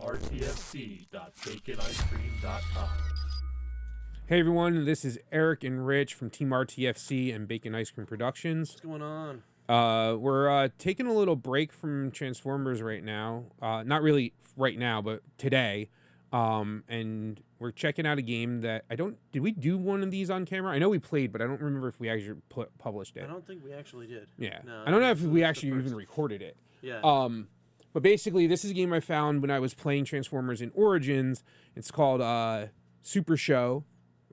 rtfc.baconicecream.com. Hey everyone, this is Eric and Rich from Team RTFC and Bacon Ice Cream Productions. What's going on? We're taking a little break from Transformers right now. Not really right now, but today. And we're checking out a game that did we do one of these on camera? I know we played, but I don't remember if we actually published it. I don't think we actually did. Yeah. No, I don't know if we actually even recorded it. Yeah. But basically, this is a game I found when I was playing Transformers in Origins. It's called Supershow,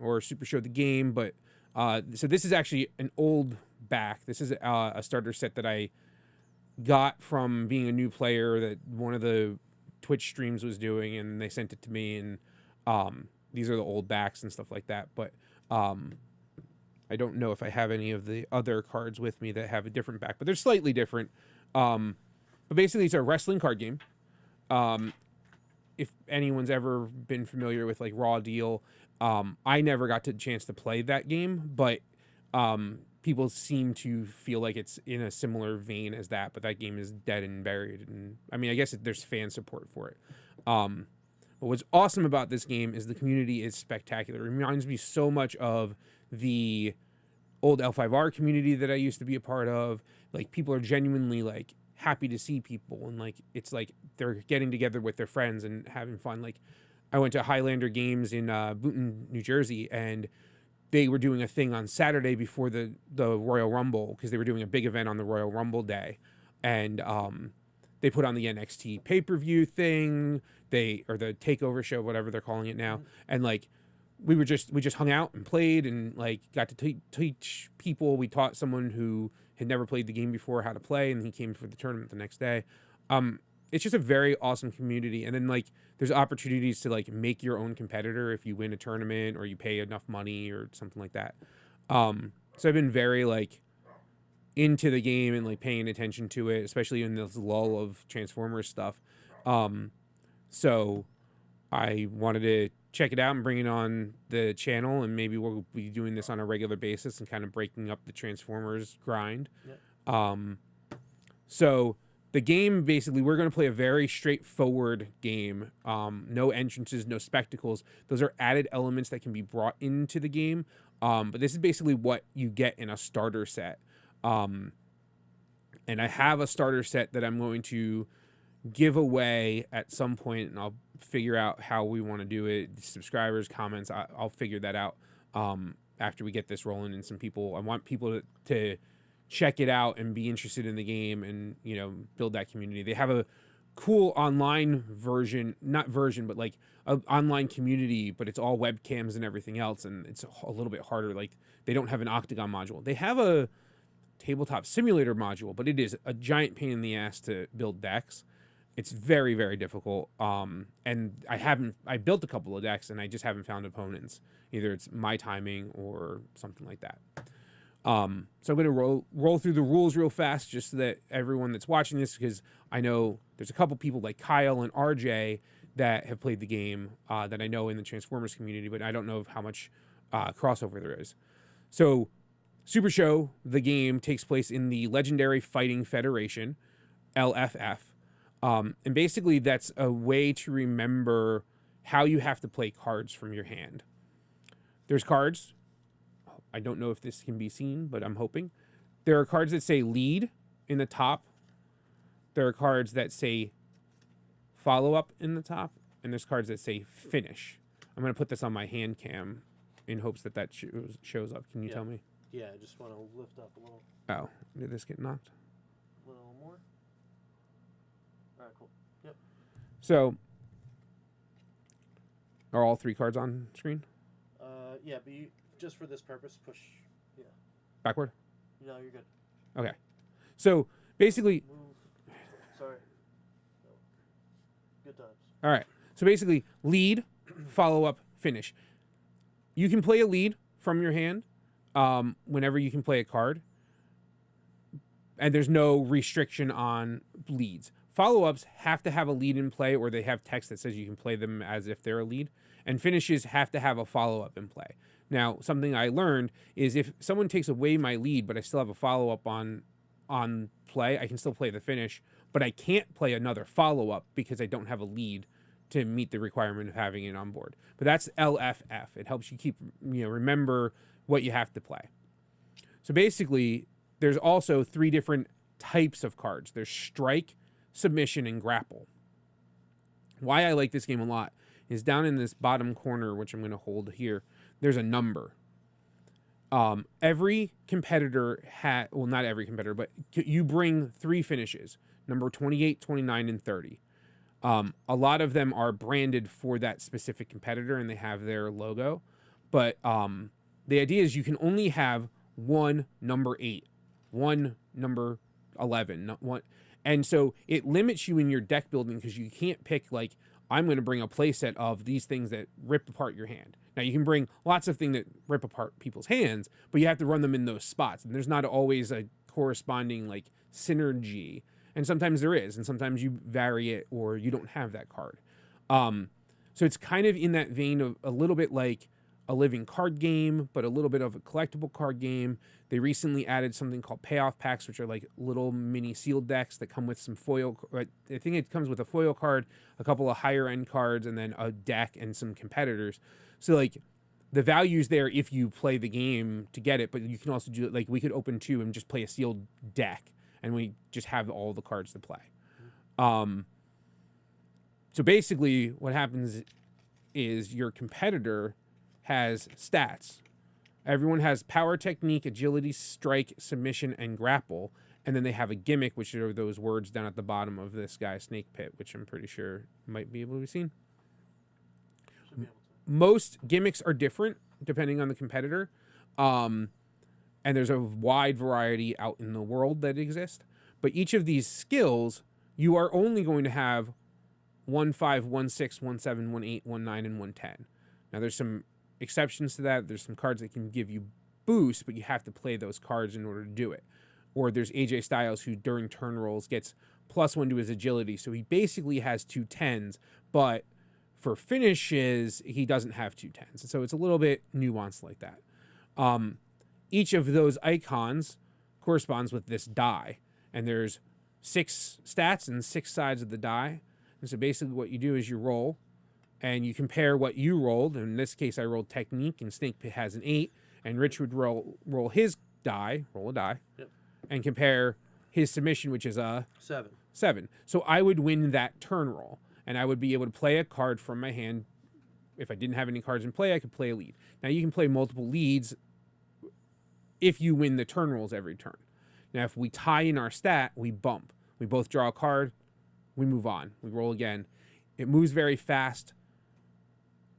or Supershow the game. But so this is actually an old back. This is a starter set that I got from being a new player that one of the Twitch streams was doing, and they sent it to me. And these are the old backs and stuff like that. But I don't know if I have any of the other cards with me that have a different back, but they're slightly different. But basically, it's a wrestling card game. If anyone's ever been familiar with like Raw Deal, I never got the chance to play that game, but people seem to feel like it's in a similar vein as that. But that game is dead and buried, and I mean, I guess there's fan support for it. But what's awesome about this game is the community is spectacular. It reminds me so much of the old L5R community that I used to be a part of. Like, people are genuinely like happy to see people, and like it's like they're getting together with their friends and having fun. Like, I went to Highlander Games in Boonton, New Jersey, and they were doing a thing on Saturday before the Royal Rumble, because they were doing a big event on the Royal Rumble day, and they put on the NXT pay-per-view thing, or the takeover show, whatever they're calling it now, and like we just hung out and played, and like got to teach people. We taught someone who had never played the game before how to play, and he came for the tournament the next day. It's just a very awesome community. And then like there's opportunities to like make your own competitor if you win a tournament or you pay enough money or something like that. So I've been very like into the game and like paying attention to it, especially in this lull of Transformers stuff. So I wanted to check it out and bring it on the channel, and maybe we'll be doing this on a regular basis and kind of breaking up the Transformers grind. Yep. So the game, basically, we're going to play a very straightforward game. No entrances, no spectacles. Those are added elements that can be brought into the game. But this is basically what you get in a starter set. And I have a starter set that I'm going to give away at some point, and I'll figure out how we want to do it. Subscribers, comments, I'll figure that out after we get this rolling. And some people, I want people to check it out and be interested in the game, and you know, build that community. They have a cool online version, but like an online community, but it's all webcams and everything else, and it's a little bit harder. Like, they don't have an Octagon module. They have a tabletop simulator module, but it is a giant pain in the ass to build decks. It's very, very difficult. And I built a couple of decks, and I just haven't found opponents. Either it's my timing or something like that. So I'm going to roll through the rules real fast, just so that everyone that's watching this, because I know there's a couple people like Kyle and RJ that have played the game that I know in the Transformers community, but I don't know how much crossover there is. So Supershow, the game, takes place in the Legendary Fighting Federation, LFF. And basically that's a way to remember how you have to play cards from your hand. There's cards. I don't know if this can be seen, but I'm hoping. There are cards that say lead in the top. There are cards that say follow up in the top. And there's cards that say finish. I'm going to put this on my hand cam in hopes that shows up. Can you tell me? Yeah, I just want to lift up a little. Oh, did this get knocked? A little more. All right, cool. Yep. So, are all three cards on screen? Yeah, but just for this purpose, push. Yeah. Backward? No, you're good. Okay. So, basically... Move. Sorry. No. Good times. All right. So, basically, lead, follow up, finish. You can play a lead from your hand whenever you can play a card. And there's no restriction on leads. Follow-ups have to have a lead in play, or they have text that says you can play them as if they're a lead. And finishes have to have a follow-up in play. Now, something I learned is if someone takes away my lead, but I still have a follow-up on play, I can still play the finish, but I can't play another follow-up because I don't have a lead to meet the requirement of having it on board. But that's LFF. It helps you keep, remember what you have to play. So basically, there's also 3 different types of cards. There's strike, submission, and grapple. Why I like this game a lot is down in this bottom corner, which I'm going to hold here, there's a number. Every competitor well, not every competitor, but you bring 3 finishes, number 28, 29, and 30. A lot of them are branded for that specific competitor and they have their logo. But the idea is you can only have one number 8, one number 11, one. And so it limits you in your deck building because you can't pick, like, I'm going to bring a playset of these things that rip apart your hand. Now, you can bring lots of things that rip apart people's hands, but you have to run them in those spots. And there's not always a corresponding, like, synergy. And sometimes there is, and sometimes you vary it or you don't have that card. So it's kind of in that vein of a little bit like a living card game, but a little bit of a collectible card game. They recently added something called payoff packs, which are like little mini sealed decks that come with some foil. I think it comes with a foil card, a couple of higher end cards, and then a deck and some competitors. So like the value's there if you play the game to get it, but you can also do it. Like we could open 2 and just play a sealed deck, and we just have all the cards to play. So basically, what happens is your competitor has stats. Everyone has power, technique, agility, strike, submission, and grapple. And then they have a gimmick, which are those words down at the bottom of this guy's snake pit, which I'm pretty sure might be able to be seen. Most gimmicks are different depending on the competitor. And there's a wide variety out in the world that exist. But each of these skills, you are only going to have 1, 5, 1, 6, 1, 7, 1, 8, 1, 9, and 1, 10. Now there's some exceptions to that. There's some cards that can give you boosts, but you have to play those cards in order to do it. Or there's AJ Styles, who during turn rolls gets +1 to his agility. So he basically has 2 10s, but for finishes, he doesn't have 2 10s. And so it's a little bit nuanced like that. Each of those icons corresponds with this die. And there's 6 stats and 6 sides of the die. And so basically what you do is you roll, and you compare what you rolled. In this case, I rolled technique, and Snake Pit has an 8. And Rich would roll his die, roll a die, Yep. and compare his submission, which is a 7. So I would win that turn roll, and I would be able to play a card from my hand. If I didn't have any cards in play, I could play a lead. Now, you can play multiple leads if you win the turn rolls every turn. Now, if we tie in our stat, we bump. We both draw a card, we move on. We roll again. It moves very fast.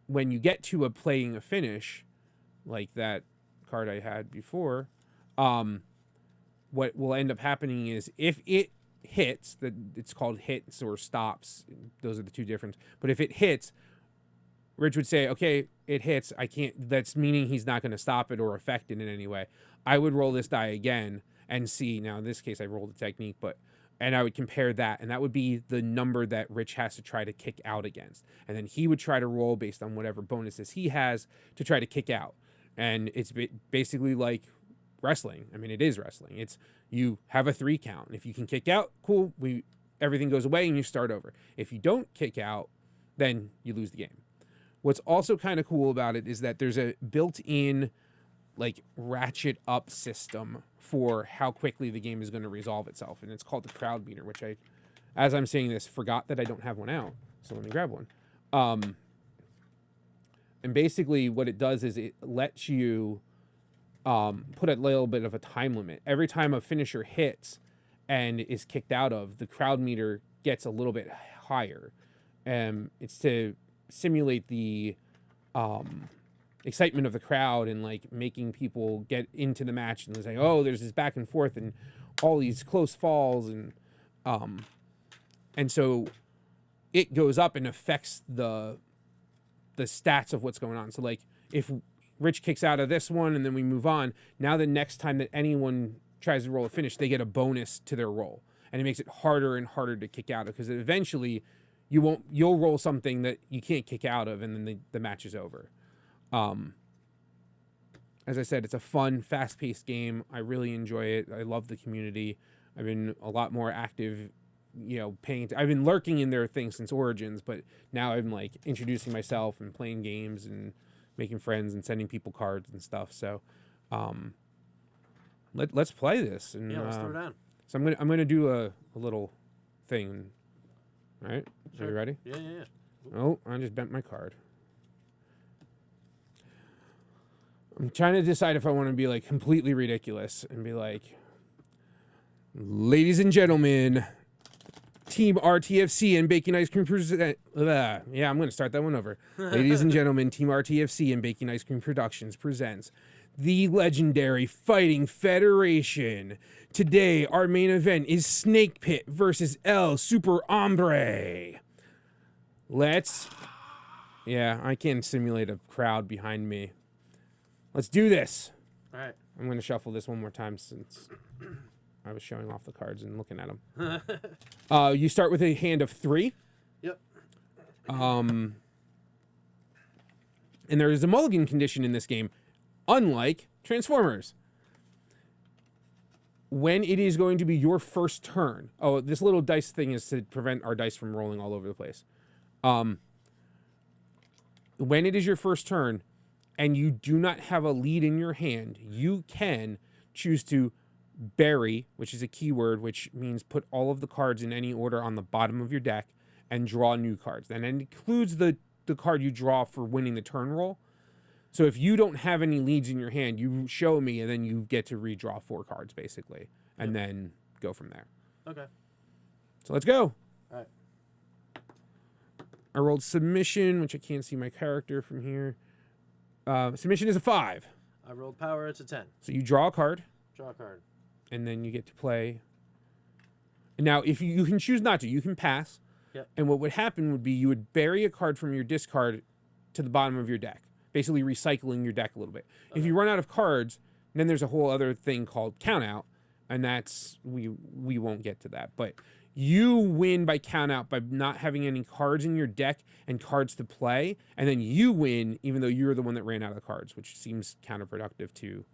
When you get to playing a finish, like that card I had before, what will end up happening is if it hits, it's called hits or stops. Those are the 2 different. But if it hits, Rich would say, okay, it hits. I can't, that's meaning he's not going to stop it or affect it in any way. I would roll this die again and see. Now, in this case, I rolled a technique, and I would compare that, and that would be the number that Rich has to try to kick out against. And then he would try to roll based on whatever bonuses he has to try to kick out. And it's basically like wrestling. I mean, it is wrestling. It's you have a 3 count. And if you can kick out, cool, everything goes away and you start over. If you don't kick out, then you lose the game. What's also kind of cool about it is that there's a built-in like ratchet up system for how quickly the game is going to resolve itself. And it's called the crowd meter, which I, as I'm saying this, forgot that I don't have one out. So let me grab one. And basically what it does is it lets you put a little bit of a time limit. Every time a finisher hits and is kicked out of, the crowd meter gets a little bit higher. It's to simulate the excitement of the crowd and like making people get into the match and say, oh, there's this back and forth and all these close falls, and so it goes up and affects the stats of what's going on. So like if Rich kicks out of this one and then we move on, now the next time that anyone tries to roll a finish, they get a bonus to their roll, and it makes it harder and harder to kick out of, because eventually you'll roll something that you can't kick out of, and then the match is over. As I said, it's a fun, fast-paced game. I really enjoy it. I love the community. I've been a lot more active I've been lurking in their thing since Origins, but now I'm like introducing myself and playing games and making friends and sending people cards and stuff. So, let's play this. And Yeah, let's throw it down. so I'm gonna do a little thing. All right, Sure. Are you ready? Yeah. Oh, I just bent my card. I'm trying to decide if I want to be like completely ridiculous and be like, ladies and gentlemen, Team RTFC and Baking Ice Cream present. Yeah, I'm going to start that one over. Ladies and gentlemen, Team RTFC and Baking Ice Cream Productions presents the legendary Fighting Federation. Today, our main event is Snake Pit versus El Super Hombre. Yeah, I can simulate a crowd behind me. Let's do this. All right. I'm going to shuffle this one more time since I was showing off the cards and looking at them. You start with a hand of 3. Yep. And there is a mulligan condition in this game, unlike Transformers. When it is going to be your first turn. Oh, this little dice thing is to prevent our dice from rolling all over the place. When it is your first turn and you do not have a lead in your hand, you can choose to bury, which is a keyword, which means put all of the cards in any order on the bottom of your deck and draw new cards. And it includes the card you draw for winning the turn roll. So if you don't have any leads in your hand, you show me, and then you get to redraw 4 cards, basically, and then go from there. Okay. So let's go. All right. I rolled submission, which I can't see my character from here. Submission is a 5. I rolled power. It's a 10. So you draw a card, Draw a card. and then you get to play. And now, if you can choose not to, you can pass. Yep. And what would happen would be you would bury a card from your discard to the bottom of your deck, basically recycling your deck a little bit. Okay. If you run out of cards, then there's a whole other thing called count out, and that's we won't get to that. But you win by count out by not having any cards in your deck and cards to play, and then you win even though you're the one that ran out of cards, which seems counterproductive to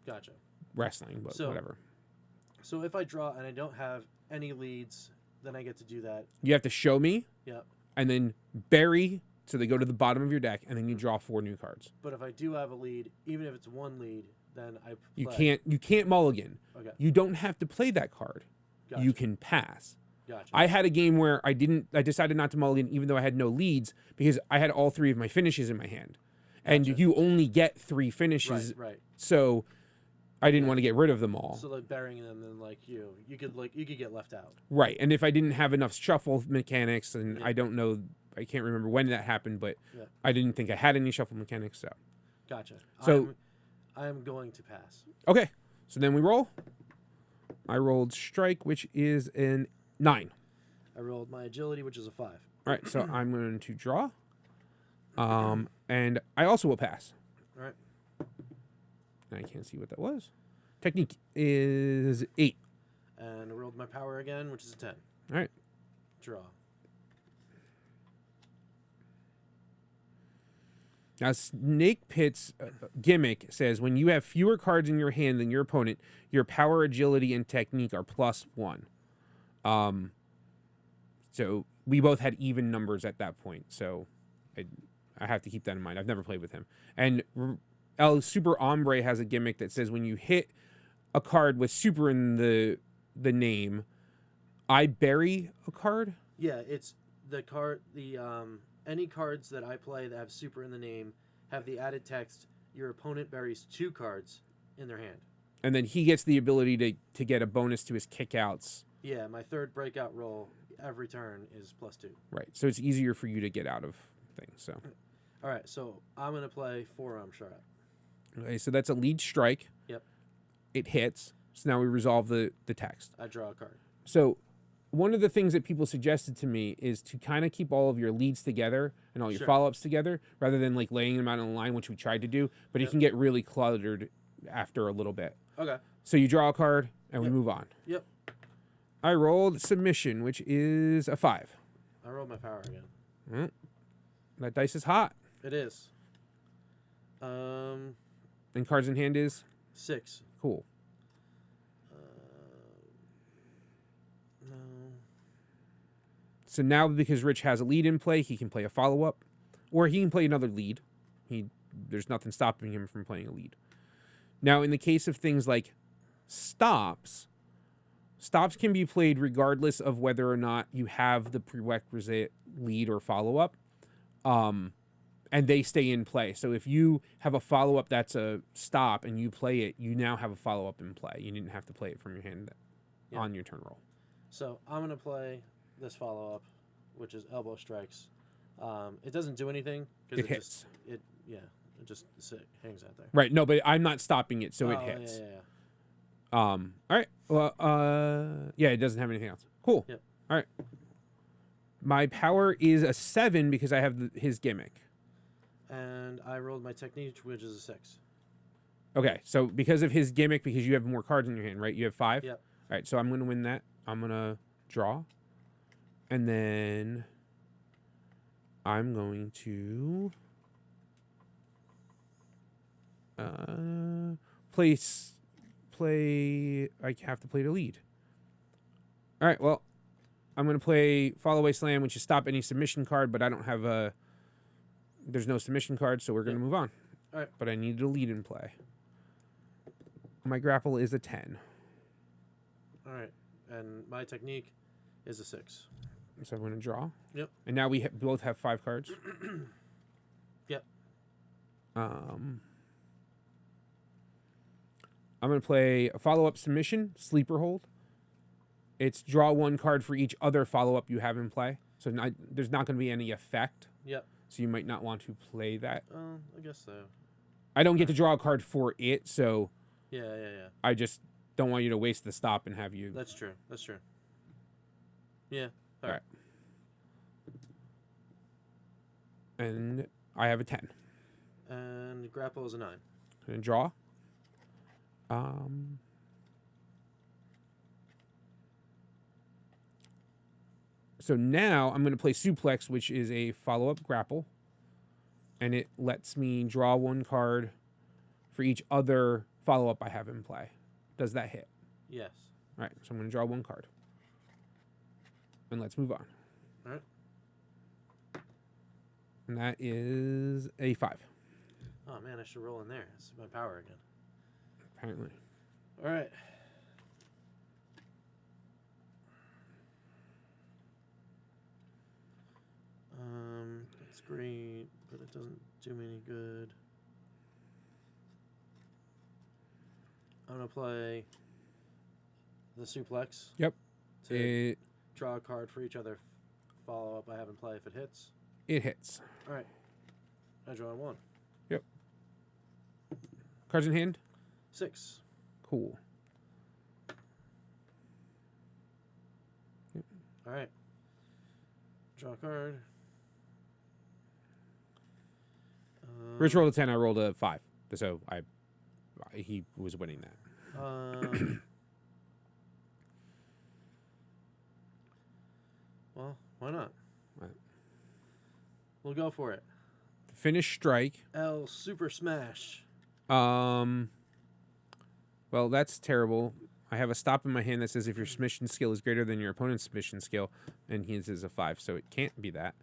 Gotcha. wrestling, but whatever. So if I draw and I don't have any leads, then I get to do that. You have to show me, Yep. and then bury, so they go to the bottom of your deck, and then you draw 4 new cards. But if I do have a lead, even if it's one lead, then I You can't mulligan. Okay. You don't have to play that card. Gotcha. You can pass. Gotcha. I had a game where I decided not to mulligan even though I had no leads because I had all 3 of my finishes in my hand. And Gotcha. you only get 3 finishes. Right. So I didn't want to get rid of them all. So like burying them, then like you could get left out. Right. And if I didn't have enough shuffle mechanics, and Yeah. I can't remember when that happened, but Yeah. I didn't think I had any shuffle mechanics. So Gotcha. So- I am going to pass. okay. So then we roll. I rolled strike, which is an 9. I rolled my agility, which is a 5. All right, so I'm going to draw. And I also will pass. All right. I can't see what that was. Technique is 8. And I rolled my power again, which is a 10. All right. Draw. Now, Snake Pit's gimmick says when you have fewer cards in your hand than your opponent, your power, agility, and technique are +1. So we both had even numbers at that point. So I have to keep that in mind. I've never played with him. And El Super Hombre has a gimmick that says when you hit a card with super in the name, I bury a card. Yeah, it's the card. Any cards that I play that have super in the name have the added text, your opponent buries 2 cards in their hand. And then he gets the ability to get a bonus to his kickouts. Yeah, my 3rd breakout roll every turn is +2. Right. So it's easier for you to get out of things. So All right, so I'm going to play Forearm Shot. okay, so that's a lead strike. Yep. It hits. So now we resolve the text. I draw a card. So one of the things that people suggested to me is to kind of keep all of your leads together and all your Sure. follow-ups together rather than like laying them out on the line, which we tried to do, but it Yep. can get really cluttered after a little bit. Okay. So you draw a card and we Yep. move on. Yep. I rolled submission, which is a 5. I rolled my power again. That dice is hot. It is. And cards in hand is 6. cool. No. So now because Rich has a lead in play, he can play a follow-up, or he can play another lead. There's nothing stopping him from playing a lead. Now, in the case of things like stops can be played regardless of whether or not you have the prerequisite lead or follow-up, and they stay in play. So if you have a follow-up that's a stop and you play it, you now have a follow-up in play. You didn't have to play it from your hand on your turn roll. So I'm going to play this follow-up, which is elbow strikes. It doesn't do anything. It hits. It just hangs out there. Right, no, but I'm not stopping it, so it hits. Yeah. All right. Well, yeah, it doesn't have anything else. Cool. Yep. All right. My power is a 7 because I have his gimmick. And I rolled my technique, which is a 6. Okay, so because of his gimmick, because you have more cards in your hand, right? You have 5? Yep. All right, so I'm going to win that. I'm going to draw. And then I'm going to I have to play the lead. All right, well, I'm going to play Fall Away Slam, which is stop any submission card, but I don't have there's no submission card, so we're going to move on. All right. But I need a lead in play. My grapple is a 10. All right. And my technique is a 6. So I'm going to draw. Yep. And now we both have 5 cards. Yep. I'm going to play a follow-up submission, sleeper hold. It's draw 1 card for each other follow-up you have in play. So there's not going to be any effect. Yep. So you might not want to play that. I guess so. I don't get to draw a card for it, so Yeah. I just don't want you to waste the stop and have you... That's true. Yeah. All right. And I have a 10. And grapple is a 9. Going to draw. So now I'm going to play Suplex, which is a follow-up grapple. And it lets me draw 1 card for each other follow-up I have in play. Does that hit? Yes. All right, so I'm going to draw 1 card. And let's move on. All right. And that is a 5. Oh, man, I should roll in there. This is my power again. Apparently. All right. It's great, but it doesn't do me any good. I'm going to play the suplex. Yep. To draw a card for each other follow-up I have in play if it hits. It hits. All right. I draw 1. Yep. Cards in hand? 6. Cool. Yep. All right. Draw a card. Rich rolled a 10. I rolled a 5. So he was winning that. Well, why not? Right. We'll go for it. Finish strike. L Super Smash. Well, that's terrible. I have a stop in my hand that says if your submission skill is greater than your opponent's submission skill, and his is a 5, so it can't be that.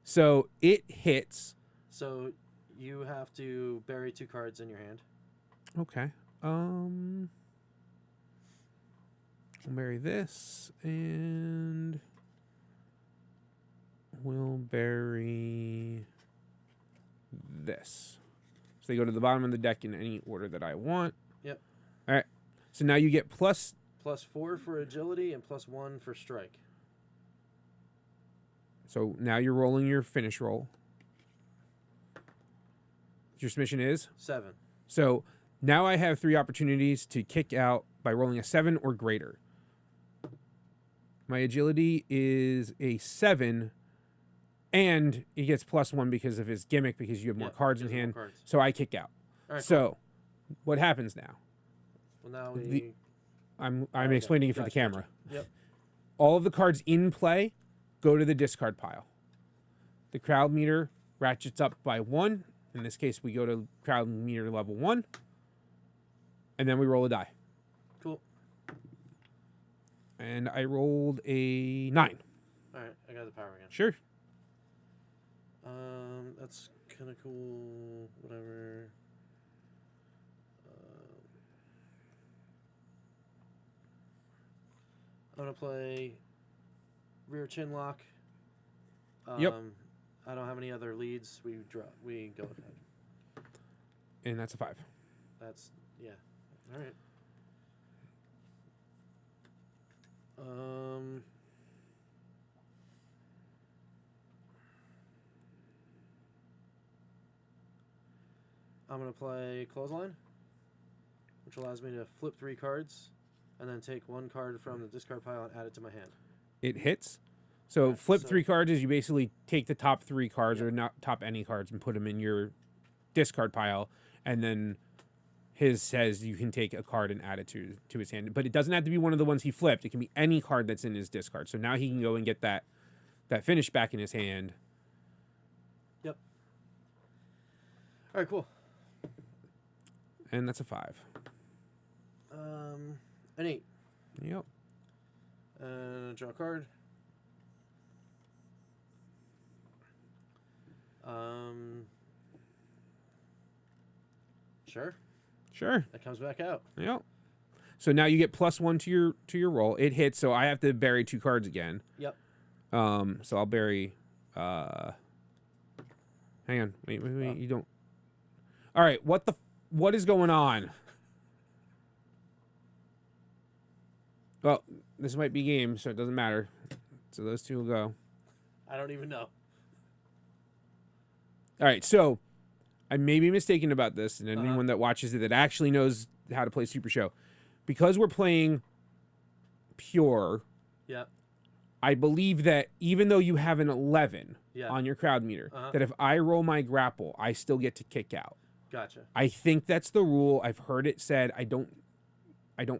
So it hits. So you have to bury 2 cards in your hand. Okay. I'll bury this, and we'll bury this. So they go to the bottom of the deck in any order that I want. Yep. All right. So now you get plus... +4 for agility and +1 for strike. So now you're rolling your finish roll. Your submission is? 7. So now I have 3 opportunities to kick out by rolling a 7 or greater. My agility is a 7, and he gets +1 because of his gimmick, because you have more cards in hand. So I kick out. All right, so what happens now? Well, now we... I'm explaining it for the camera. Yep. All of the cards in play go to the discard pile. The crowd meter ratchets up by 1. In this case, we go to crowd meter level 1. And then we roll a die. Cool. And I rolled a 9. All right, I got the power again. Sure. That's kind of cool. Whatever. I'm gonna play rear chin lock. Yep. I don't have any other leads. We go ahead. And that's a 5. That's yeah. All right. I'm gonna play clothesline, which allows me to flip 3 cards, and then take 1 card from the discard pile and add it to my hand. It hits. So Right, flip so- 3 cards is you basically take the top 3 cards Yeah. or not top any cards and put them in your discard pile, and then his says you can take a card and add it to his hand. But it doesn't have to be one of the ones he flipped. It can be any card that's in his discard. So now he can go and get that finish back in his hand. Yep. All right, cool. And that's a 5. An 8. Yep. Draw a card. Sure. Sure. That comes back out. Yep. So now you get +1 to your roll. It hits, so I have to bury 2 cards again. Yep. So I'll bury hang on. Wait, Oh. you don't. All right, what is going on? Well, this might be game, so it doesn't matter. So those 2 will go. I don't even know. All right, so I may be mistaken about this, and anyone that watches it that actually knows how to play Supershow, because we're playing pure, Yep. I believe that even though you have an 11 Yeah. on your crowd meter, Uh-huh. that if I roll my grapple, I still get to kick out. Gotcha. I think that's the rule. I've heard it said. I don't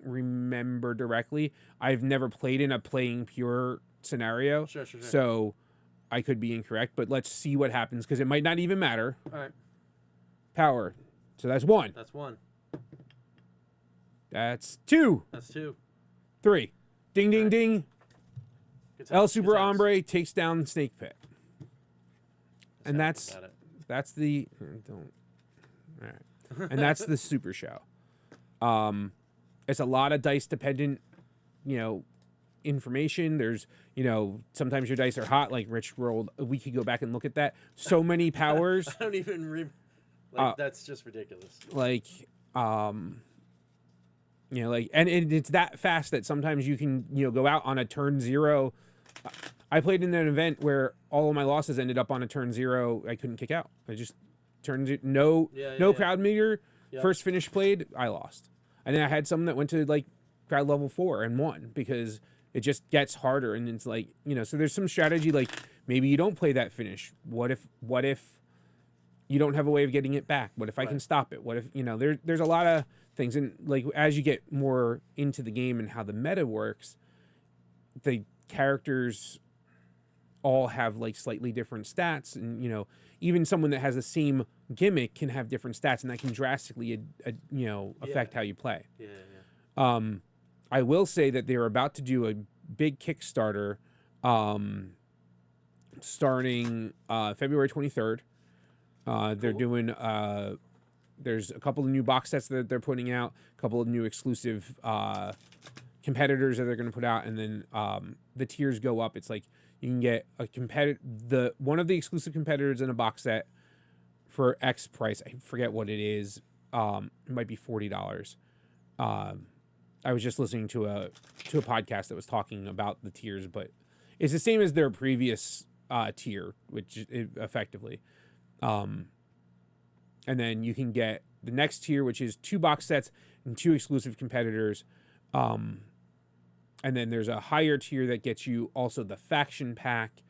remember directly. I've never played in a playing pure scenario, Sure. so I could be incorrect. But let's see what happens because it might not even matter. All right. Power. So that's 1. That's 1. That's 2. That's 2. 3. Ding, ding, Right. ding. Good El times, Super good times. Hombre takes down Snake Pit. And Got it. that's the don't. All right. And that's the Super Show. It's a lot of dice dependent, information. There's, sometimes your dice are hot, like Rich rolled. We could go back and look at that. So many powers. I don't even that's just ridiculous. Like, and it's that fast that sometimes you can, go out on a turn 0. I played in an event where all of my losses ended up on a turn 0. I couldn't kick out. I just turned no crowd meter. Yep. First finish played, I lost. And then I had some that went to like crowd level 4 and won because it just gets harder. And it's like, so there's some strategy, like maybe you don't play that finish. What if you don't have a way of getting it back? What if I can stop it? What if, there's a lot of things. And like, as you get more into the game and how the meta works, the characters all have like slightly different stats. And, even someone that has the same gimmick can have different stats, and that can drastically, affect how you play. Yeah. I will say that they're about to do a big Kickstarter, starting February 23rd. They're doing there's a couple of new box sets that they're putting out, a couple of new exclusive competitors that they're going to put out, and then the tiers go up. It's like you can get one of the exclusive competitors in a box set for X price. I forget what it is. It might be $40. I was just listening to a podcast that was talking about the tiers, but it's the same as their previous tier, which effectively. And then you can get the next tier, which is 2 box sets and 2 exclusive competitors. And then there's a higher tier that gets you also the faction pack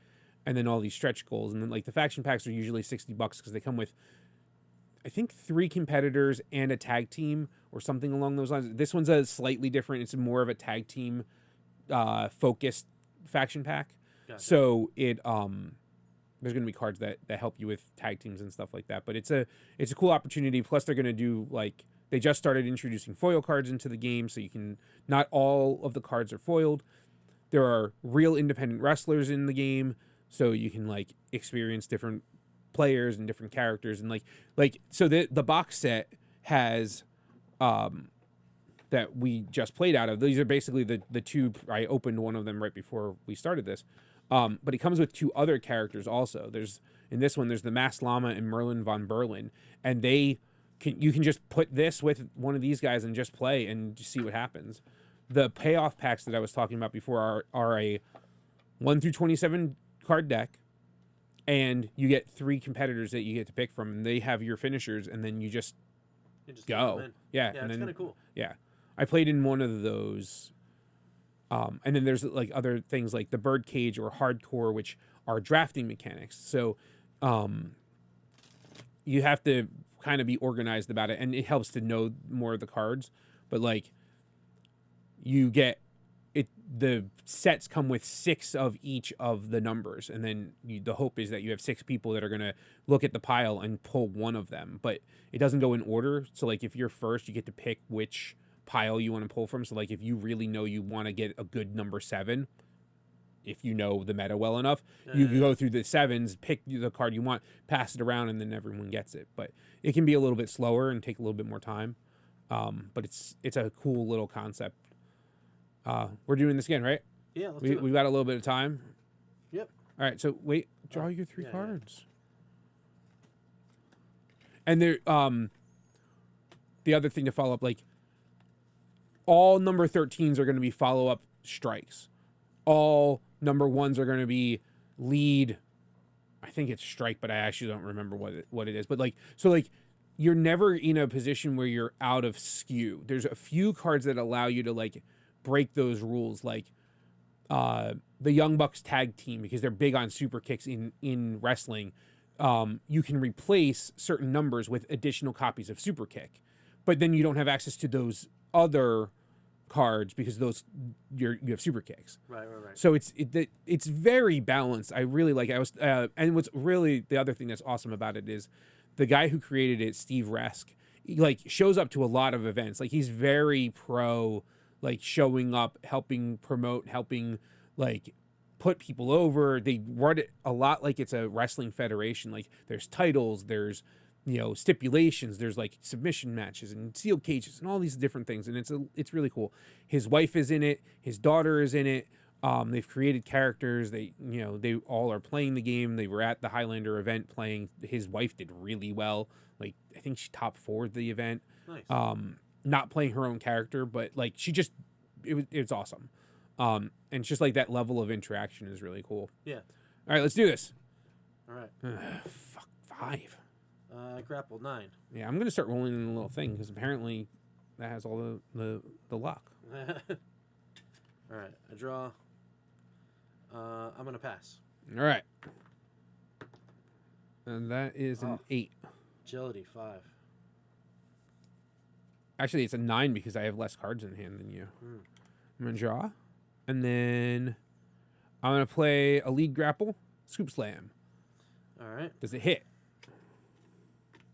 and then all these stretch goals. And then like the faction packs are usually $60 because they come with, I think, 3 competitors and a tag team or something along those lines. This one's a slightly different. It's more of a tag team focused faction pack. Gotcha. So it there's going to be cards that help you with tag teams and stuff like that. But it's a cool opportunity. Plus they're going to do like, they just started introducing foil cards into the game, so you can, not all of the cards are foiled. there are real independent wrestlers in the game, so you can like experience different players and different characters, and like so the box set has that we just played out of. These are basically the two. I opened one of them right before we started this, but it comes with 2 other characters also. In this one there's the Masked Llama and Merlin von Berlin, and you can just put this with one of these guys and just play and just see what happens. The payoff packs that I was talking about before are a 1 through 27 card deck, and you get 3 competitors that you get to pick from, and they have your finishers, and then you just You just go. throw 'em in. Yeah, Yeah, and it's then kind of cool. yeah, I played in one of those. And then there's like other things like the Birdcage or Hardcore, which are drafting mechanics. So you have to kind of be organized about it, and it helps to know more of the cards. But like you get it, the sets come with 6 of each of the numbers, and then the hope is that you have 6 people that are going to look at the pile and pull one of them. But it doesn't go in order. So like if you're first, you get to pick which pile you want to pull from. So like if you really know you want to get a good number 7, if you know the meta well enough, you can go through the 7s, pick the card you want, pass it around, and then everyone gets it. But it can be a little bit slower and take a little bit more time. But it's a cool little concept. We're doing this again, right? Yeah, let's do it. We've got a little bit of time. Yep. All right, so wait, draw your 3 yeah. cards. And there, the other thing to follow up, like all number 13s are going to be follow-up strikes. All number 1s are going to be lead. I think it's strike, but I actually don't remember what it is. But like, so like, you're never in a position where you're out of skew. There's a few cards that allow you to like break those rules, like the Young Bucks tag team, because they're big on super kicks in wrestling. You can replace certain numbers with additional copies of super kick, but then you don't have access to those other cards because those you have super kicks. Right. So it's very balanced. I really like it. And what's really the other thing that's awesome about it is the guy who created it, Steve Resk, he like shows up to a lot of events. Like he's very pro, like showing up, helping promote, helping like put people over. They run it a lot like it's a wrestling federation. Like there's titles, there's stipulations, there's like submission matches and steel cages and all these different things, and it's really cool. His wife is in it, his daughter is in it. They've created characters. They all are playing the game. They were at the Highlander event playing. His wife did really well. Like I think she top 4'd the event. Nice. Not playing her own character, but like she just it's awesome. And it's just like that level of interaction is really cool. Yeah. All right, let's do this. All right. Fuck 5. Grapple 9. Yeah, I'm gonna start rolling in the little thing because apparently that has all the luck. All right. I draw. I'm gonna pass. All right, and that is an 8. Agility 5. Actually, it's a 9 because I have less cards in hand than you. I'm gonna draw, and then I'm gonna play a lead grapple, scoop slam. All right. Does it hit?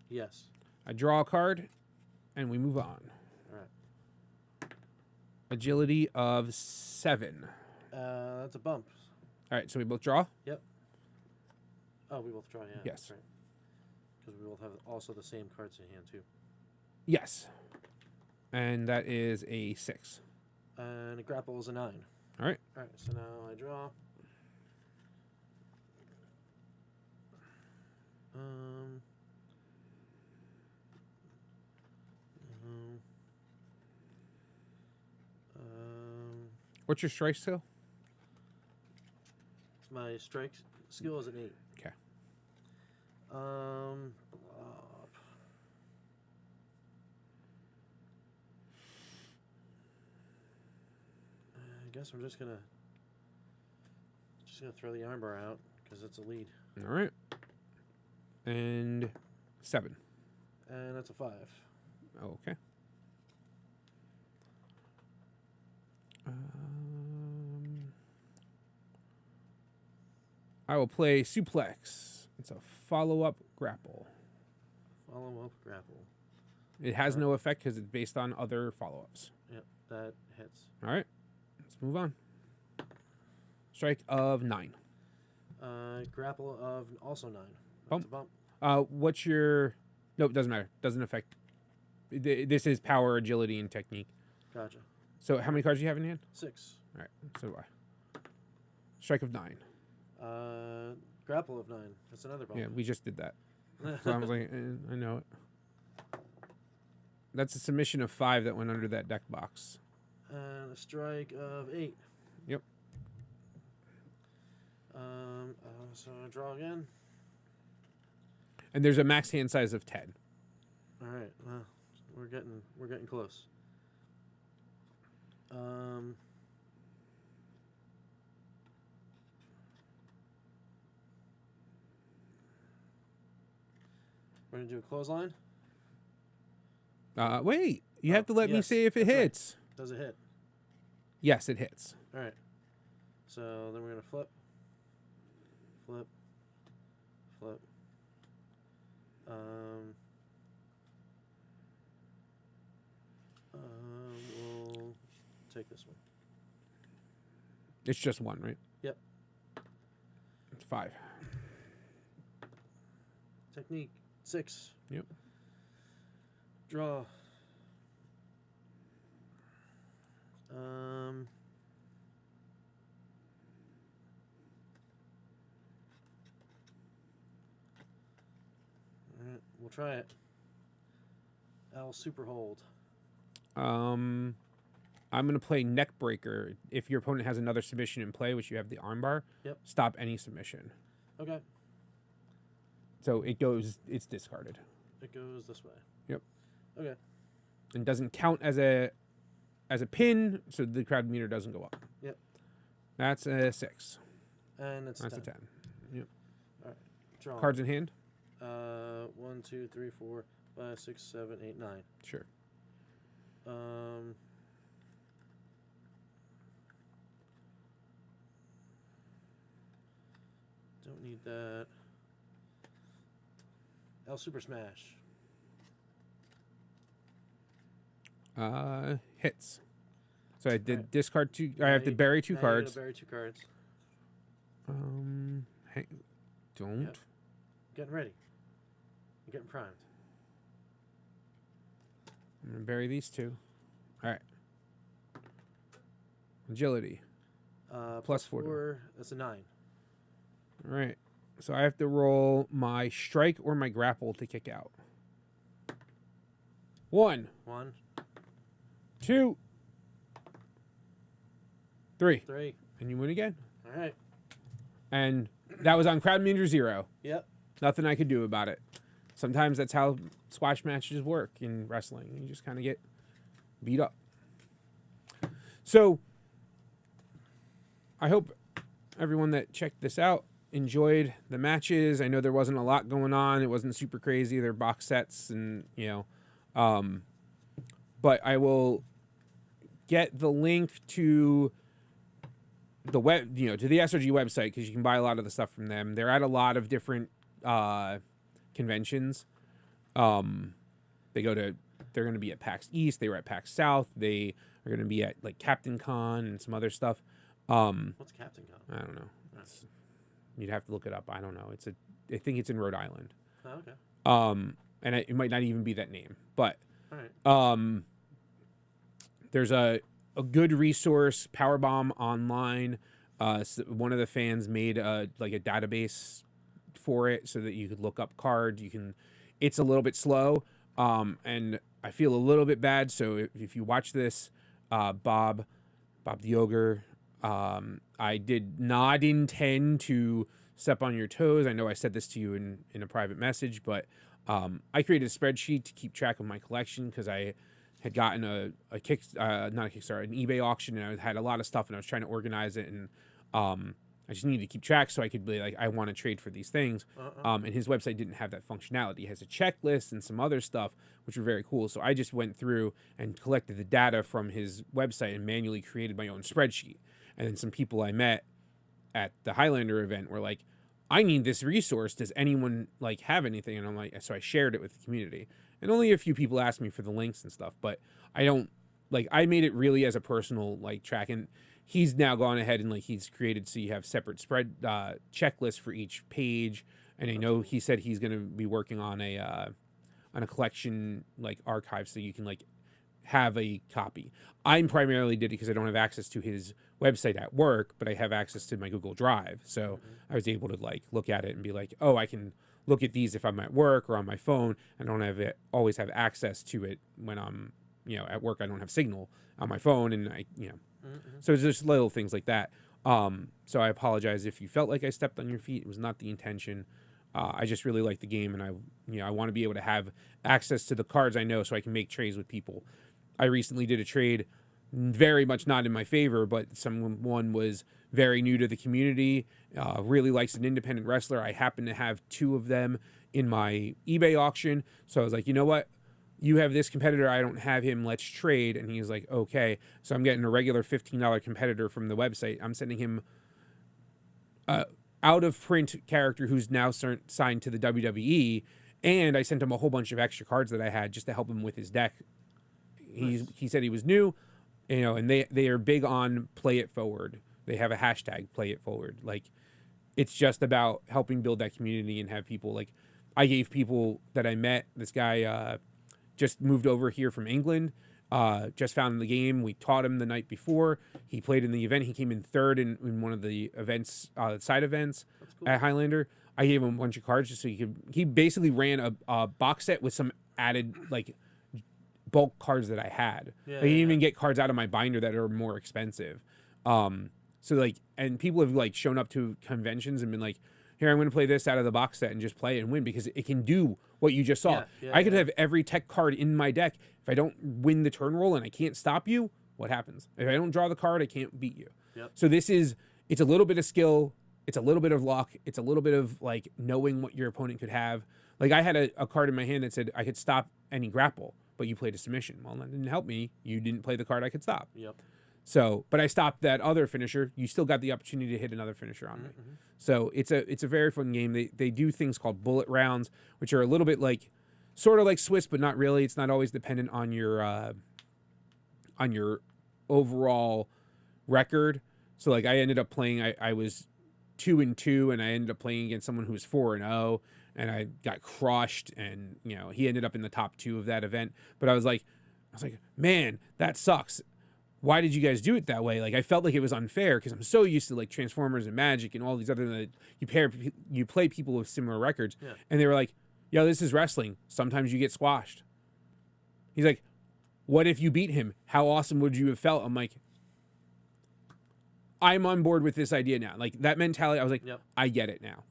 Yes. I draw a card, and we move on. All right. Agility of 7. That's a bump. All right, so we both draw. Yep. Oh, we both draw. Yeah. Yes. Right. Because we both have also the same cards in hand too. Yes, and that is a 6. And a grapple is a 9. All right. All right. So now I draw. What's your strike skill? My strike skill is an 8. Okay. I guess I'm just gonna throw the armbar out because it's a lead. All right. And 7. And that's a 5. Oh, okay. I will play suplex. It's a follow-up grapple. Follow-up grapple. It has no effect because it's based on other follow-ups. Yep, that hits. All right. Let's move on. Strike of 9. Grapple of also 9. Bump. That's a bump. What's your... Nope, doesn't matter. Doesn't affect... This is power, agility, and technique. Gotcha. So how many cards do you have in hand? 6. All right, so do I. Strike of 9. Grapple of 9. That's another bump. Yeah, we just did that. So I was like, I know it. That's a submission of 5 that went under that deck box. And a strike of 8. Yep. So I draw again. And there's a max hand size of 10. All right. Well, we're getting close. We're gonna do a clothesline. Wait, you have to let me yes, say if it that's right. hits. Does it hit? Yes, it hits. All right. So then we're gonna flip. We'll take this one. It's just 1, right? Yep. It's 5. Technique 6. Yep. Draw. Alright, we'll try it. L super hold. I'm gonna play neck breaker. If your opponent has another submission in play, which you have the armbar, Yep. stop any submission. Okay. So it's discarded. It goes this way. Yep. Okay. And doesn't count as a pin, so the crowd meter doesn't go up. Yep. That's a 6. And it's That's 10. a 10. Yep. Alright. Draw. Cards in hand? 1, 2, 3, 4, 5, 6, 7, 8, 9. Sure. Don't need that. L Super Smash. Hits. So I did Alright. discard 2. I have to bury 2 Now you cards. gotta bury 2 cards. Don't. Yep. Getting ready. I'm getting primed. I'm gonna bury these 2. All right. Agility. Plus 4. 4. That's a 9. All right. So I have to roll my strike or my grapple to kick out. 1, 1, 2, 3. 3. And you win again. All right. And that was on crowd meter 0. Yep. Nothing I could do about it. Sometimes that's how squash matches work in wrestling. You just kind of get beat up. So I hope everyone that checked this out enjoyed the matches. I know there wasn't a lot going on. It wasn't super crazy. They're box sets and, but I will get the link to the web, to the SRG website, because you can buy a lot of the stuff from them. They're at a lot of different conventions. They're going to be at PAX East. They were at PAX South. They are going to be at like Captain Con and some other stuff. What's Captain Con? I don't know. You'd have to look it up. I don't know. I think it's in Rhode Island. Oh, okay. And it might not even be that name, but All right. there's a good resource, Powerbomb Online. One of the fans made a database for it so that you could look up cards. It's a little bit slow, and I feel a little bit bad. So if you watch this, Bob the Ogre, I did not intend to step on your toes. I know I said this to you in a private message, but I created a spreadsheet to keep track of my collection because I had gotten not a Kickstarter, an eBay auction, and I had a lot of stuff, and I was trying to organize it, and I just needed to keep track so I could be like, I want to trade for these things. And his website didn't have that functionality. It has a checklist and some other stuff, which were very cool. So I just went through and collected the data from his website and manually created my own spreadsheet. And then some people I met at the Highlander event were like, I need this resource. Does anyone have anything? And I'm like, so I shared it with the community. And only a few people asked me for the links and stuff, but I don't I made it really as a personal track. And he's now gone ahead and like he's created so you have separate spread checklists for each page. And I know he said he's going to be working on a collection like archive so you can like have a copy. I primarily did it because I don't have access to his website at work, but I have access to my Google Drive. So I was able to like look at it and be like, oh, I can look at these if I'm at work or on my phone. I don't have it always have access to it when I'm, at work. I don't have signal on my phone, and so it's just little things like that. So I apologize if you felt like I stepped on your feet. It was not the intention. I just really like the game, and I want to be able to have access to the cards I know so I can make trades with people. I recently did a trade, very much not in my favor, but someone was very new to the community, really likes an independent wrestler. I happen to have 2 of them in my eBay auction. So I was like, you know what? You have this competitor. I don't have him. Let's trade. And he's like, okay. So I'm getting a regular $15 competitor from the website. I'm sending him out of print character who's now signed to the WWE. And I sent him a whole bunch of extra cards that I had just to help him with his deck. He said he was new, and they are big on play it forward. They have a hashtag play it forward. Like, it's just about helping build that community and have people like, I gave people that I met, this guy just moved over here from England, just found the game. We taught him the night before. He played in the event. He came in 3rd in one of the events, side events at Highlander. I gave him a bunch of cards just so he basically ran a box set with some added like bulk cards that I had. I didn't even get cards out of my binder that are more expensive. So like, and people have like shown up to conventions and been like, here, I'm going to play this out of the box set and just play it and win because it can do what you just saw. I could have every tech card in my deck. If I don't win the turn roll and I can't stop you, what happens? If I don't draw the card, I can't beat you. So it's a little bit of skill. It's a little bit of luck. It's a little bit of like knowing what your opponent could have. Like I had a card in my hand that said I could stop any grapple, but you played a submission. Well, that didn't help me. You didn't play the card I could stop. So, but I stopped that other finisher. You still got the opportunity to hit another finisher on me. So it's a very fun game. They do things called bullet rounds, which are a little bit like, sort of like Swiss, but not really. It's not always dependent on your overall record. So like I ended up playing, I was 2-2, and I ended up playing against someone who was 4-0, and I got crushed. And he ended up in the top 2 of that event. But I was like, man, that sucks. Why did you guys do it that way? Like, I felt like it was unfair because I'm so used to like Transformers and Magic and all these other you play people with similar records. And they were like, yo, this is wrestling. Sometimes you get squashed. He's like, what if you beat him? How awesome would you have felt? I'm like, I'm on board with this idea now. Like that mentality, I was like, I get it now.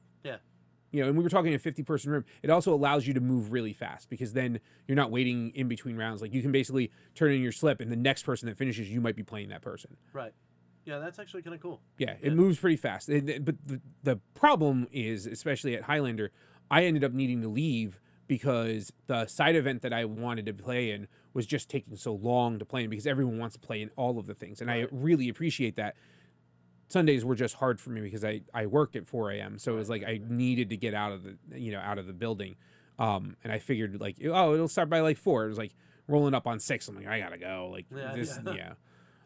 And we were talking a 50-person room. It also allows you to move really fast because then you're not waiting in between rounds. Like you can basically turn in your slip, and the next person that finishes, you might be playing that person. Right. Yeah, that's actually kind of cool. Yeah, it moves pretty fast. But the problem is, especially at Highlander, I ended up needing to leave because the side event that I wanted to play in was just taking so long to play in because everyone wants to play in all of the things. And I really appreciate that. Sundays were just hard for me because I work at 4 a.m. So it was like I needed to get out of the building. And I figured like, oh, it'll start by like 4. It was like rolling up on 6. I'm like, I gotta go. Like this.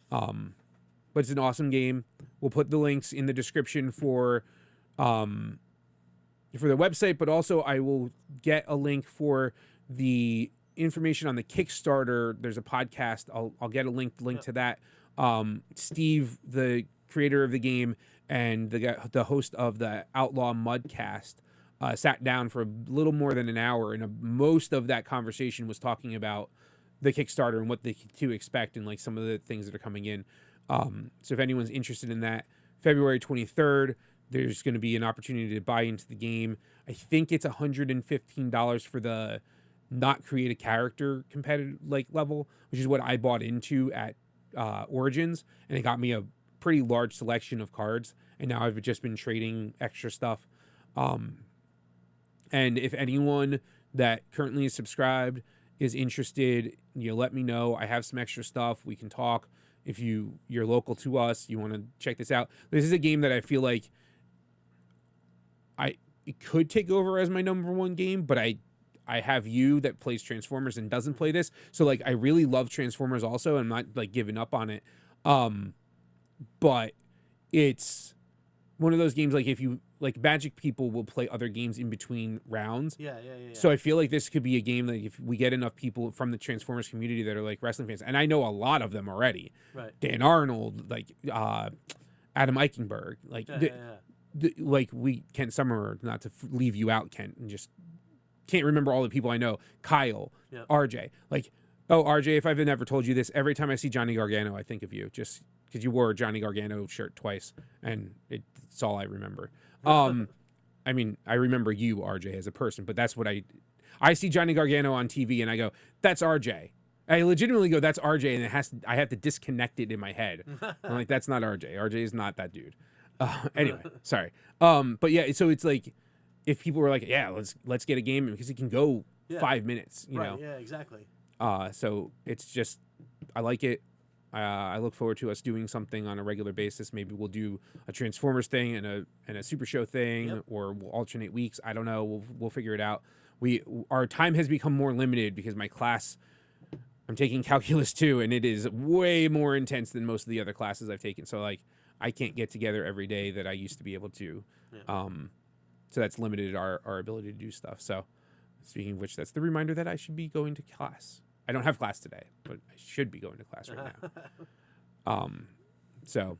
But it's an awesome game. We'll put the links in the description for the website, but also I will get a link for the information on the Kickstarter. There's a podcast. I'll get a link to that. Steve, the creator of the game and the host of the Outlaw Mudcast, sat down for a little more than an hour, and most of that conversation was talking about the Kickstarter and what to expect and like some of the things that are coming in. So if anyone's interested in that, February 23rd, there's going to be an opportunity to buy into the game. I think it's $115 for the not create a character competitive like level, which is what I bought into at Origins, and it got me a pretty large selection of cards, and now I've just been trading extra stuff. And if anyone that currently is subscribed is interested, let me know. I have some extra stuff. We can talk. If you're local to us, you want to check this out. This is a game that I feel like it could take over as my number 1 game, but I have you that plays Transformers and doesn't play this. So like I really love Transformers also. I'm not like giving up on it. but it's one of those games like if you like Magic people will play other games in between rounds. Yeah. So I feel like this could be a game that if we get enough people from the Transformers community that are like wrestling fans, and I know a lot of them already. Right. Dan Arnold, like Adam Eichenberg, like like Kent Summer, not to leave you out, Kent, and just can't remember all the people I know. Kyle, Yep. RJ, like RJ. If I've never told you this, every time I see Johnny Gargano, I think of you, just because you wore a Johnny Gargano shirt twice, and it's all I remember. I mean, I remember you, RJ, as a person, but that's what I see Johnny Gargano on TV and I go, that's RJ. I legitimately go, that's RJ, and I have to disconnect it in my head. I'm like, that's not RJ. RJ is not that dude. Anyway, sorry. But yeah, so it's like, if people were like, yeah, let's get a game because it can go 5 minutes, you know? Yeah, exactly. So it's just, I like it. I look forward to us doing something on a regular basis. Maybe we'll do a Transformers thing and a Super Show thing, or we'll alternate weeks. I don't know. We'll figure it out. Our time has become more limited because my class, I'm taking calculus 2, and it is way more intense than most of the other classes I've taken. So like, I can't get together every day that I used to be able to. Yeah. So that's limited our ability to do stuff. So speaking of which, that's the reminder that I should be going to class. I don't have class today, but I should be going to class right now. So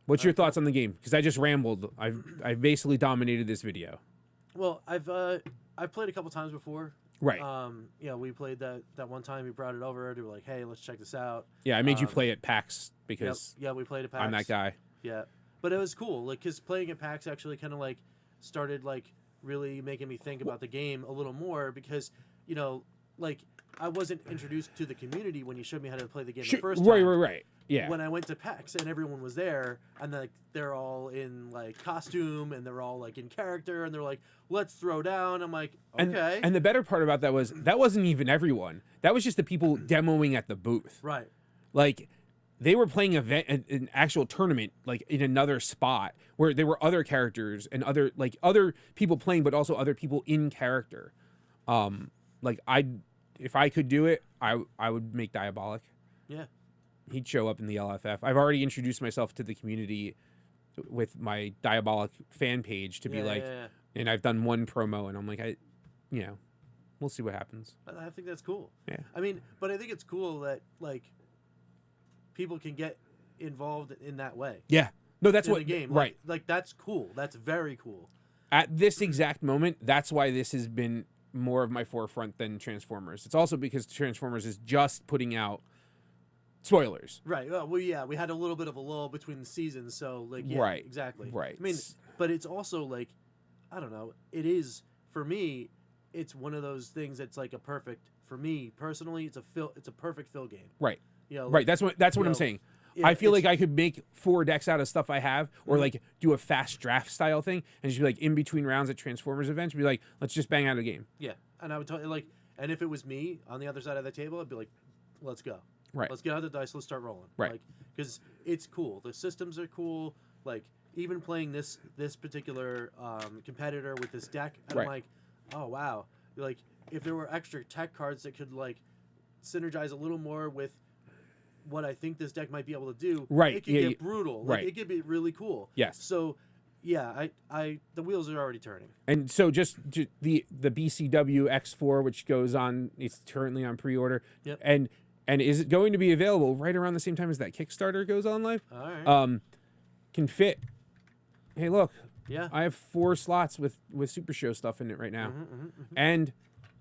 what's your thoughts on the game? Because I just rambled. I've basically dominated this video. Well, I've played a couple times before. Right. We played that one time. You brought it over. They were like, "Hey, let's check this out." Yeah, I made you play at PAX because we played at PAX. I'm that guy. Yeah, but it was cool. Like, cause playing at PAX actually kind of like started like really making me think about the game a little more because like I wasn't introduced to the community when you showed me how to play the game the first time. Right. Yeah. When I went to PAX and everyone was there and like they're all in like costume and they're all like in character and they're like, let's throw down. I'm like, okay. And the better part about that was that wasn't even everyone. That was just the people demoing at the booth. Right. Like they were playing an actual tournament like in another spot where there were other characters and other people playing, but also other people in character. Like if I could do it, I would make Diabolic. Yeah. He'd show up in the LFF. I've already introduced myself to the community with my Diabolic fan page to be and I've done one promo and I'm like, we'll see what happens. I think that's cool. Yeah. I mean, but I think it's cool that like people can get involved in that way. Yeah. No, that's what the game. Right. Like that's cool. That's very cool. At this exact moment, that's why this has been more of my forefront than Transformers. It's also because Transformers is just putting out spoilers. Right. Well, we had a little bit of a lull between the seasons, so like right. Exactly. Right. I mean, but it's also like I don't know. It is for me. It's one of those things that's like a perfect for me personally. It's a perfect fill game. Right. Like, right. That's what I'm saying. Yeah, I feel like I could make 4 decks out of stuff I have, or like do a fast draft style thing, and just be like in between rounds at Transformers events, be like, let's just bang out a game. Yeah, and I would tell you like, and if it was me on the other side of the table, I'd be like, let's go. Right. Let's get out the dice. Let's start rolling. Right. Like, because it's cool. The systems are cool. Like even playing this particular competitor with this deck, and I'm like, oh wow. Like if there were extra tech cards that could like synergize a little more with what I think this deck might be able to do, right? It could get brutal. Like, right. It could be really cool. Yes. So, yeah, the wheels are already turning. And so just the BCW X4, which goes on, it's currently on pre-order. Yep. And is it going to be available right around the same time as that Kickstarter goes on live? All right. Can fit. Hey, look. Yeah. I have 4 slots with Super Show stuff in it right now, Mm-hmm. and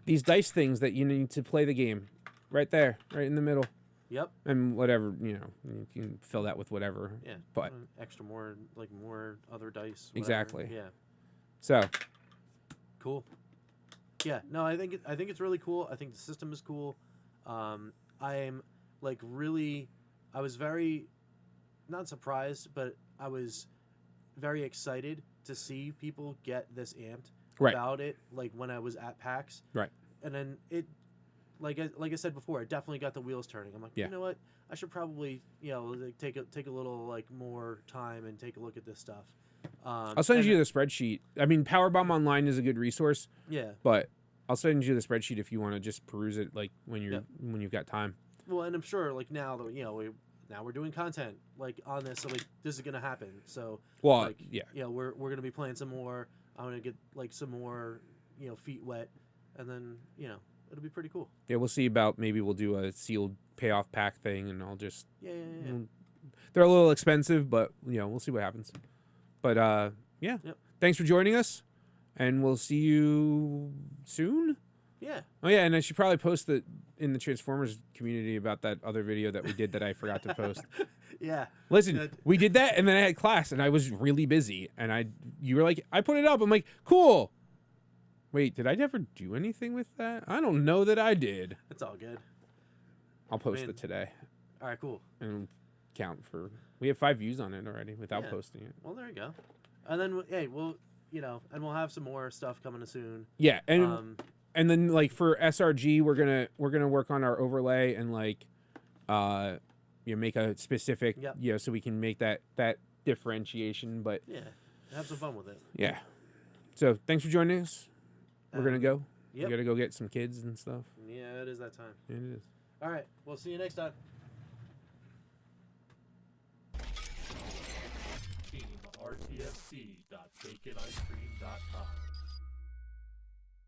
these dice things that you need to play the game, right there, right in the middle. Yep. And whatever, you can fill that with whatever. Yeah. But extra more other dice. Whatever. Exactly. Yeah. So. Cool. Yeah. No, I think it's really cool. I think the system is cool. I'm like really, I was very, not surprised, but I was very excited to see people get this amped about it. Like when I was at PAX. Right. And then it. Like I said before, it definitely got the wheels turning. I'm like, you know what? I should probably, like, take a little like more time and take a look at this stuff. I'll send you the spreadsheet. I mean, Powerbomb Online is a good resource. Yeah. But I'll send you the spreadsheet if you want to just peruse it, like when you've got time. Well, and I'm sure like now now we're doing content like on this, so like this is gonna happen. So Well, like, yeah. we're gonna be playing some more. I'm gonna get like some more, feet wet, and then it'll be pretty cool. Yeah, we'll see about maybe we'll do a sealed payoff pack thing, and I'll just Yeah. they're a little expensive, but we'll see what happens. But yeah, Yep. Thanks for joining us, and we'll see you soon. Yeah. Oh yeah, and I should probably post in the Transformers community about that other video that we did that I forgot to post. Yeah. Listen, Good. we did that, and then I had class, and I was really busy, and you were like, I put it up. I'm like, cool. Wait, did I ever do anything with that? I don't know that I did. It's all good. I'll post it today All right. Cool. and count for. We have 5 views on it already without Yeah. posting it. Well, there you go. And then we'll and we'll have some more stuff coming soon. Yeah, and then like for SRG, we're gonna work on our overlay and like, make a specific, Yep. so we can make that differentiation. But Yeah. Have some fun with it. yeah, so thanks for joining us. We're gonna go. Yep. We gotta go get some kids and stuff. Yeah, it is that time. It is. All right. We'll see you next time. Team RTFC.baconicecream.com.